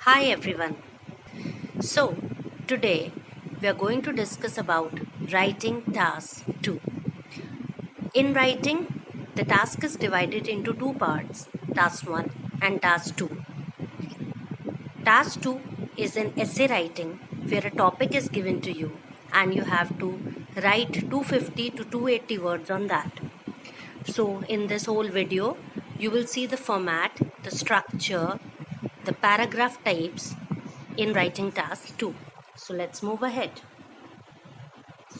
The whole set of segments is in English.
Hi everyone. So, today we are going to discuss about writing task 2. In writing, the task is divided into two parts, task 1 and task 2. Task 2 is an essay writing where a topic is given to you and you have to write 250 to 280 words on that. So, in this whole video, you will see the format, the structure, the paragraph types in writing task 2. So, let's move ahead.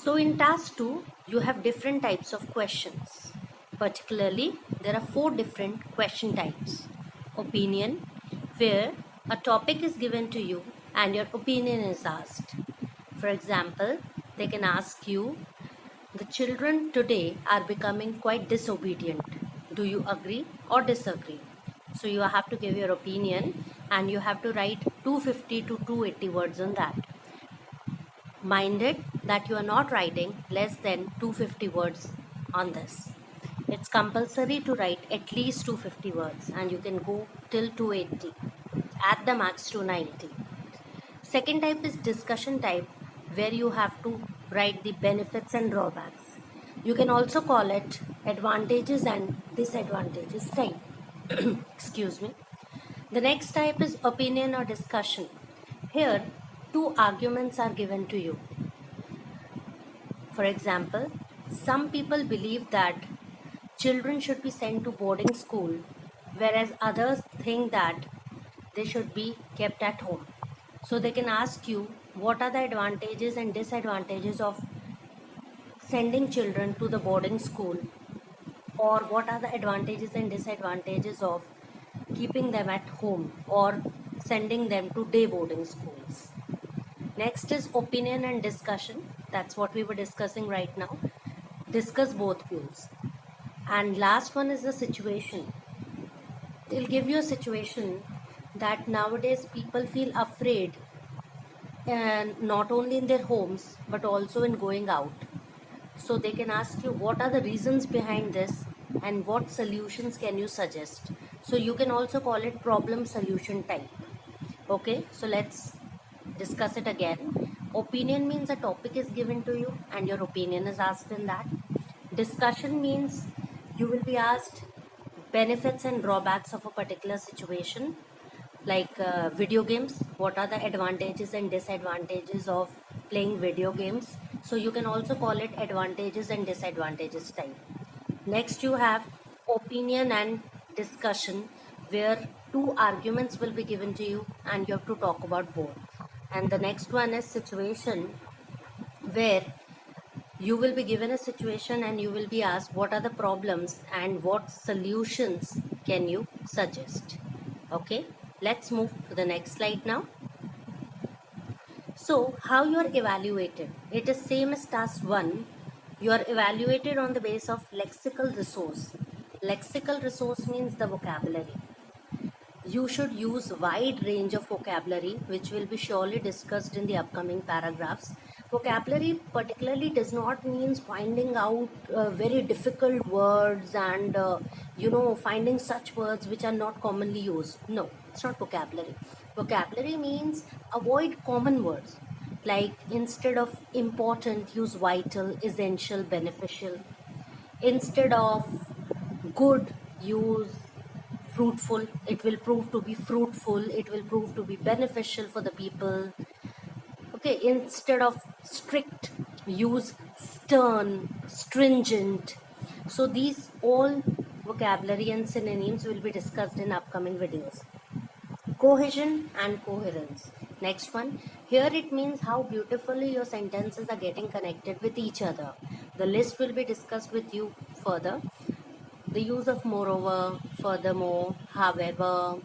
So, in task 2, you have different types of questions. Particularly, there are four different question types. Opinion, where a topic is given to you and your opinion is asked. For example, they can ask you, the children today are becoming quite disobedient. Do you agree or disagree? So you have to give your opinion and you have to write 250 to 280 words on that. Mind it that you are not writing less than 250 words on this. It's compulsory to write at least 250 words and you can go till 280, at the max 290. Second type is discussion type, where you have to write the benefits and drawbacks. You can also call it advantages and disadvantages type. Excuse me. The next type is opinion or discussion. Here, two arguments are given to you. For example, some people believe that children should be sent to boarding school, whereas others think that they should be kept at home. So they can ask you what are the advantages and disadvantages of sending children to the boarding school, or what are the advantages and disadvantages of keeping them at home or sending them to day boarding schools. Next is opinion and discussion. That's what we were discussing right now. Discuss both views. And last one is the situation. They'll give you a situation that nowadays people feel afraid, and not only in their homes but also in going out. So they can ask you what are the reasons behind this and what solutions can you suggest. So you can also call it problem solution type. Okay, so let's discuss it again. Opinion means a topic is given to you and your opinion is asked in that. Discussion means you will be asked benefits and drawbacks of a particular situation, like video games. What are the advantages and disadvantages of playing video games? So you can also call it advantages and disadvantages type. Next, you have opinion and discussion, where two arguments will be given to you and you have to talk about both. And the next one is situation, where you will be given a situation and you will be asked what are the problems and what solutions can you suggest. Okay, let's move to the next slide now. So, how you are evaluated? It is same as task 1. You are evaluated on the basis of lexical resource. Lexical resource means the vocabulary. You should use wide range of vocabulary, which will be surely discussed in the upcoming paragraphs. Vocabulary particularly does not means finding out very difficult words and finding such words which are not commonly used. No, it's not vocabulary. Vocabulary means avoid common words, like instead of important use vital, essential, beneficial. Instead of good use fruitful. It will prove to be fruitful, it will prove to be beneficial for the people. Okay, instead of strict, use stern, stringent. So these all vocabulary and synonyms will be discussed in upcoming videos. Cohesion and coherence. Next one, here it means how beautifully your sentences are getting connected with each other. The list will be discussed with you further. The use of moreover, furthermore, however,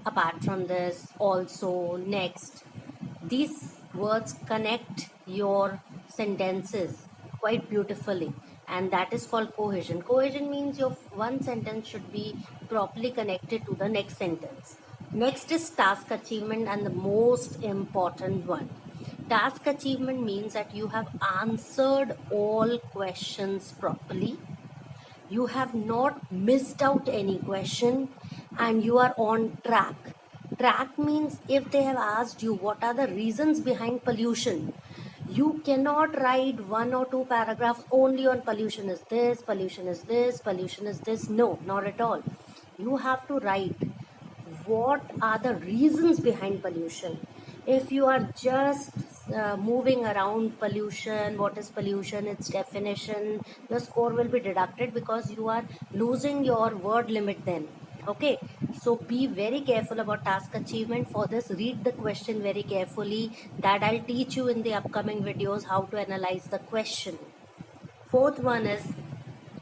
apart from this, also, next. These words connect your sentences quite beautifully, and that is called cohesion. Cohesion means your one sentence should be properly connected to the next sentence. Next is task achievement, and the most important one. Task achievement means that you have answered all questions properly, you have not missed out any question, and you are on track. Track means if they have asked you what are the reasons behind pollution, you cannot write one or two paragraphs only on pollution is this, pollution is this, pollution is this. No, not at all. You have to write what are the reasons behind pollution. If you are just moving around pollution, what is pollution, its definition, your score will be deducted because you are losing your word limit then. Okay, so be very careful about task achievement. For this, read the question very carefully. That I'll teach you in the upcoming videos how to analyze the question. Fourth one is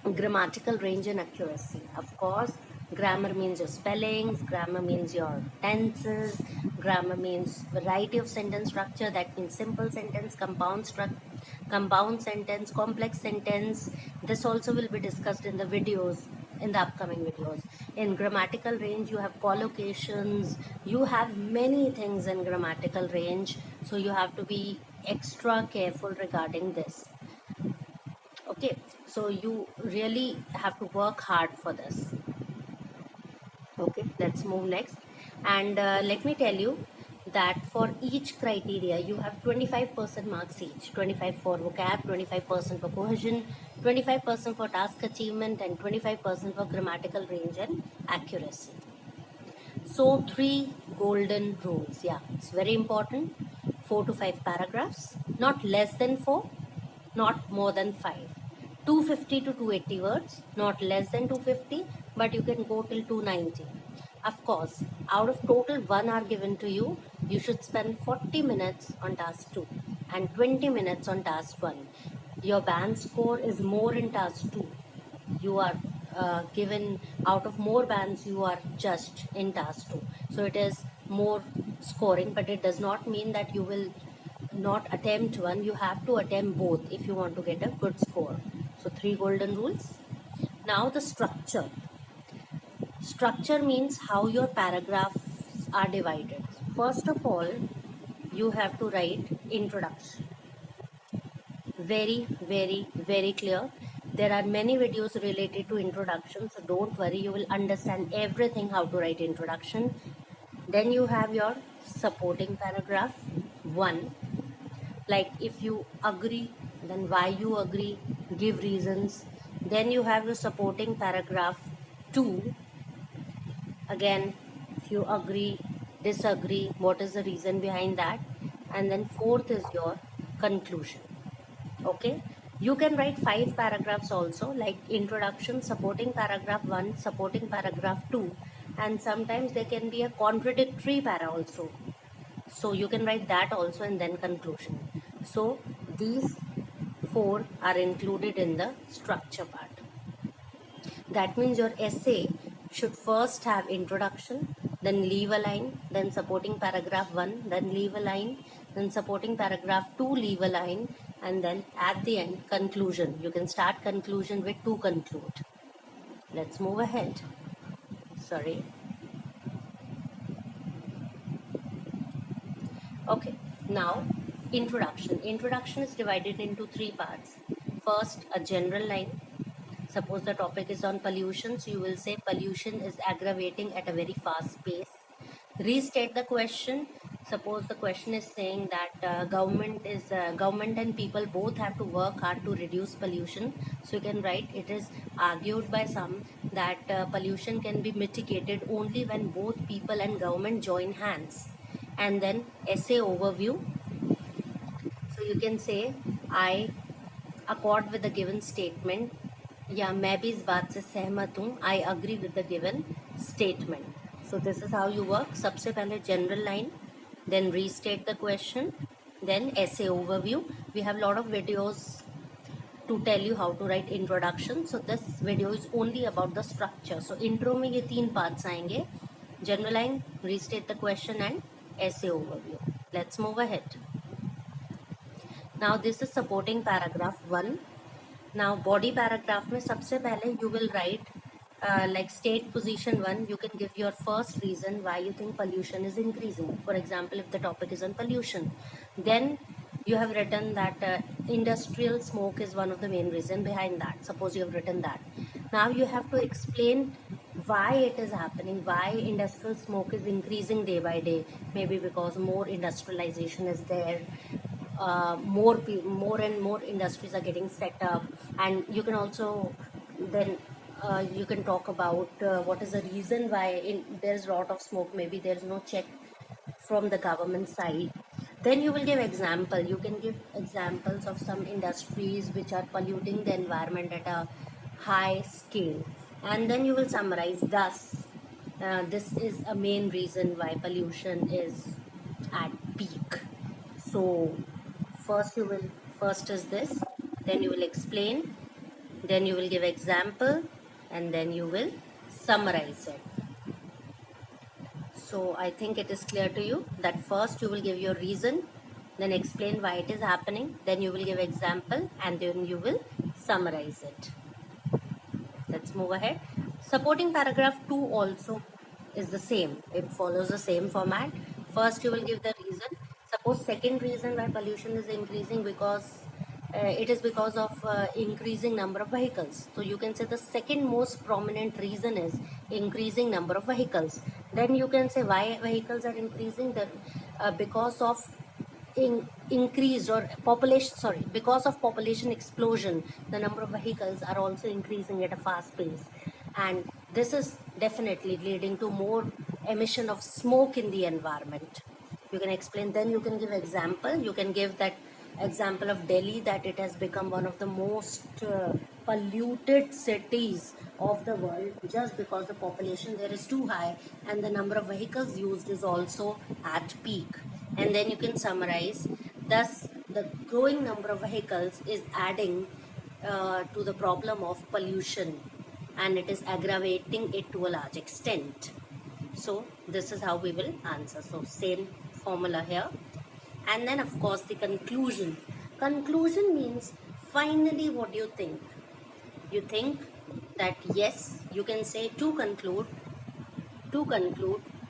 grammatical range and accuracy. Of course, grammar means your spellings, grammar means your tenses, grammar means variety of sentence structure. That means simple sentence, compound sentence, complex sentence. This also will be discussed in the videos, in the upcoming videos. In grammatical range, you have collocations, you have many things in grammatical range, so you have to be extra careful regarding this. Okay, so you really have to work hard for this. Okay, let's move next. And let me tell you that for each criteria you have 25% marks each, 25 for vocab, 25% for cohesion, 25% for task achievement, and 25% for grammatical range and accuracy. So 3 golden rules. Yeah, it's very important. 4 to 5 paragraphs, not less than 4, not more than 5. 250 to 280 words, not less than 250, but you can go till 290. Of course, out of total 1 hour given to you, you should spend 40 minutes on task 2 and 20 minutes on task 1. Your band score is more in task 2. You are given out of more bands, you are judged in task 2. So it is more scoring, but it does not mean that you will not attempt one. You have to attempt both if you want to get a good score. So 3 golden rules. Now the structure. Structure means how your paragraphs are divided. First of all, you have to write introduction. Very, very, very clear. There are many videos related to introduction, so don't worry, you will understand everything how to write introduction. Then you have your supporting paragraph 1. Like if you agree, then why you agree, give reasons. Then you have your supporting paragraph 2. Again, if you agree, disagree, what is the reason behind that. And then fourth is your conclusion. Okay, you can write 5 paragraphs also, like introduction, supporting paragraph 1, supporting paragraph 2, and sometimes there can be a contradictory para also, so you can write that also, and then conclusion. So these 4 are included in the structure part. That means your essay should first have introduction, then leave a line, then supporting paragraph 1, then leave a line, then supporting paragraph 2, leave a line, and then at the end, conclusion. You can start conclusion with to conclude. Let's move ahead. Sorry. Okay, now introduction. Introduction is divided into 3 parts. First, a general line. Suppose the topic is on pollution, so you will say pollution is aggravating at a very fast pace. Restate the question. Suppose the question is saying that government and people both have to work hard to reduce pollution. So you can write, it is argued by some that pollution can be mitigated only when both people and government join hands. And then essay overview. So you can say, I accord with the given statement, या मैं भी इस बात से सहमत हूँ, I agree with the given statement. So this is how you work. सबसे पहले general line, then restate the question, then essay overview. We have a lot of videos to tell you how to write introduction. So this video is only about the structure. So intro में ये 3 parts आएंगे, general line, restate the question, and essay overview. Let's move ahead. Now this is supporting paragraph 1. Now body paragraph में सबसे पहले you will write like state position 1. You can give your first reason why you think pollution is increasing. For example, if the topic is on pollution, then you have written that industrial smoke is one of the main reason behind that. Suppose you have written that. Now you have to explain why it is happening, why industrial smoke is increasing day by day. Maybe because more industrialization is there, more and more industries are getting set up. And you can also then you can talk about what is the reason why there's a lot of smoke. Maybe there's no check from the government side. Then you will give example, you can give examples of some industries which are polluting the environment at a high scale, and then you will summarize thus this is a main reason why pollution is at peak. So first is this, then you will explain, then you will give example, and then you will summarize it. So I think it is clear to you that first you will give your reason, then explain why it is happening, then you will give example, and then you will summarize it. Let's move ahead. Supporting paragraph 2 also is the same. It follows the same format. First you will give the reason. Suppose second reason why pollution is increasing because it is because of increasing number of vehicles. So you can say the second most prominent reason is increasing number of vehicles. Then you can say why vehicles are increasing, that because of increased or population, because of population explosion, the number of vehicles are also increasing at a fast pace, and this is definitely leading to more emission of smoke in the environment. You can explain, then you can give example. You can give that example of Delhi, that it has become one of the most polluted cities of the world just because the population there is too high and the number of vehicles used is also at peak. And then you can summarize, thus the growing number of vehicles is adding to the problem of pollution, and it is aggravating it to a large extent. So this is how we will answer. So same formula here. And then of course the conclusion. Conclusion means finally what do you think? You think that yes, you can say to conclude,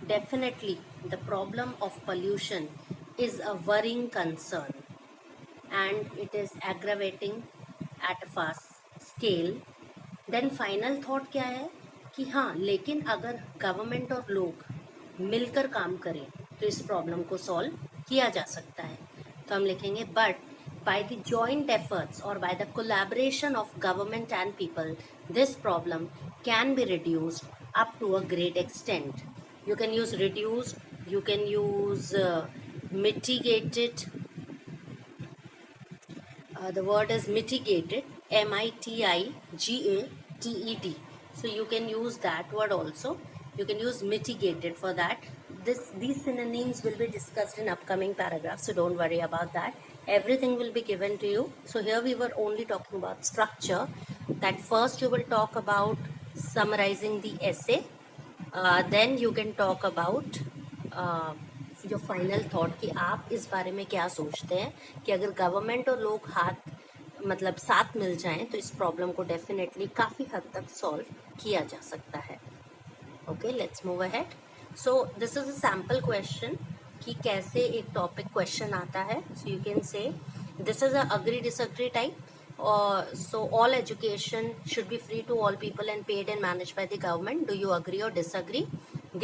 definitely the problem of pollution is a worrying concern and it is aggravating at a fast scale. Then final thought क्या है कि हाँ, लेकिन अगर government और लोग मिलकर काम करें तो इस प्रॉब्लम को सॉल्व किया जा सकता है. तो हम लिखेंगे but by the joint efforts or by the collaboration of government and people, this problem can be reduced up to a great extent. You can use reduced, you can use mitigated. The word is mitigated, mitigated. So you can use that word also. You can use mitigated for that. These synonyms will be discussed in upcoming paragraphs, so don't worry about that. Everything will be given to you. So here we were only talking about structure. That first you will talk about summarizing the essay. Then you can talk about जो final thought कि आप इस बारे में क्या सोचते हैं कि अगर गवर्नमेंट और लोग मतलब साथ मिल जाएं तो इस प्रॉब्लम को डेफिनेटली काफ़ी हद तक सॉल्व किया जा सकता है. Okay, let's move ahead. So this is a sample question कि कैसे एक टॉपिक क्वेश्चन आता है. So you can say this is a agree disagree type. So all education should be free to all people and paid and managed by the government. Do you agree or disagree?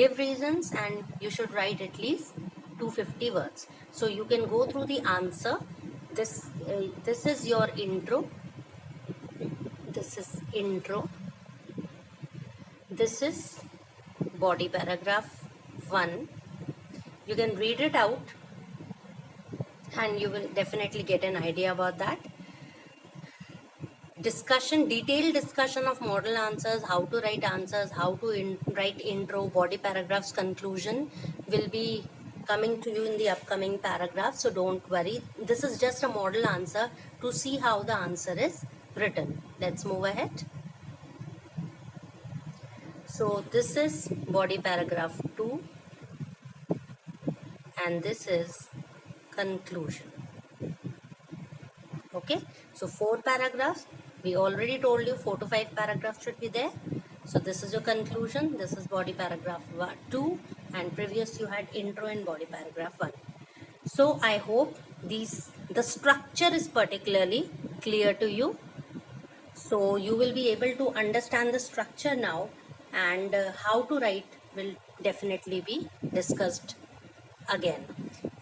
Give reasons and you should write at least 250 words. So you can go through the answer. This is your intro. This is intro. This is body paragraph 1. You can read it out and you will definitely get an idea about that. Discussion, detailed discussion of model answers, how to write answers, how to write intro, body paragraphs, conclusion will be coming to you in the upcoming paragraph. So don't worry. This is just a model answer to see how the answer is written. Let's move ahead. So this is body paragraph 2 and this is conclusion. Okay, so 4 paragraphs. We already told you 4 to 5 paragraphs should be there. So this is your conclusion. This is body paragraph 2 and previous you had intro and body paragraph 1. So I hope the structure is particularly clear to you. So you will be able to understand the structure now and how to write will definitely be discussed again.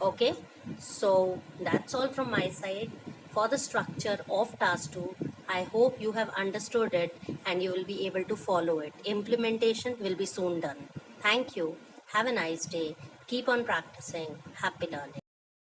Okay, so that's all from my side for the structure of task 2. I hope you have understood it and you will be able to follow it. Implementation will be soon done. Thank you. Have a nice day. Keep on practicing. Happy learning.